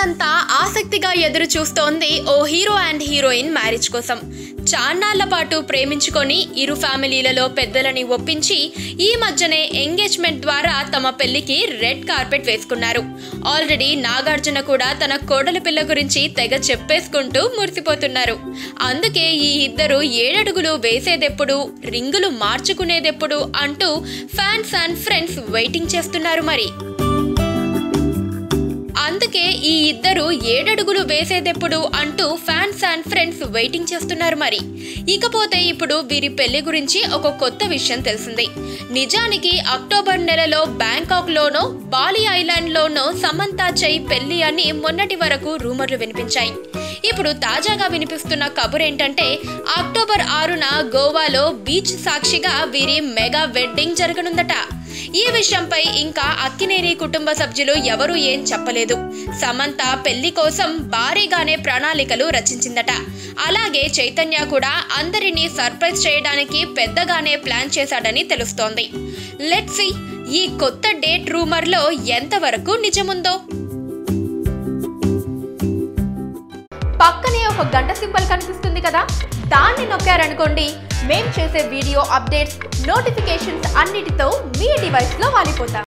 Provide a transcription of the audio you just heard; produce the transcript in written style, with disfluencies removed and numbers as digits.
టాలీవుడ్ అంతా ఆసక్తిగా ఎదురు చూస్తోంది ఓ హీరో అండ్ హీరోయిన్ మ్యారేజ్ కోసం. చాన్నాళ్ల పాటు ప్రేమించుకొని ఇరు ఫ్యామిలీలలో పెద్దలని ఒప్పించి ఈ మధ్యనే ఎంగేజ్మెంట్ ద్వారా తమ పెళ్లికి రెడ్ కార్పెట్ వేసుకున్నారు. ఆల్రెడీ నాగార్జున కూడా తన కోడల పిల్ల గురించి తెగ చెప్పేసుకుంటూ మురిసిపోతున్నారు. అందుకే ఈ ఇద్దరు 7 అడుగులు వేసేదెప్పుడు, రింగులు మార్చుకునేదెప్పుడు అంటూ ఫ్యాన్స్ అండ్ ఫ్రెండ్స్ వెయిటింగ్ చేస్తున్నారు. మరి ఇకపోతే ఇప్పుడు వీరి పెళ్లి గురించి ఒక కొత్త విషయం తెలిసింది. నిజానికి అక్టోబర్ నెలలో బ్యాంకాక్ లోనో బాలి ఐలాండ్ లోనో సమంత చై పెళ్లి అని మొన్నటి వరకు రూమర్లు వినిపించాయి. ఇప్పుడు తాజాగా వినిపిస్తున్న కబురేంటంటే అక్టోబర్ 6న గోవాలో బీచ్ సాక్షిగా వీరి మెగా వెడ్డింగ్ జరగనుందట. ఈ విషయంపై ఇంకా అక్కినేని కుటుంబ సభ్యులు ఎవరూ ఏం చెప్పలేదు. సమంత పెళ్లి కోసం భారీగానే ప్రణాళికలు రచించిందట. అలాగే చైతన్య కూడా అందరినీ సర్ప్రైజ్ చేయడానికి పెద్దగానే ప్లాన్ చేశాడని తెలుస్తోంది. లెట్స్ సీ ఈ కొత్త డేట్ రూమర్ లో ఎంతవరకు నిజముందో. పక్కనే ఒక గంట సింబల్ కనిపిస్తుంది కదా, దాన్ని నొక్కారనుకోండి, మేం చేసే వీడియో అప్డేట్స్, నోటిఫికేషన్స్ అన్నిటితో మీ డివైస్ లో వాలిపోతాం.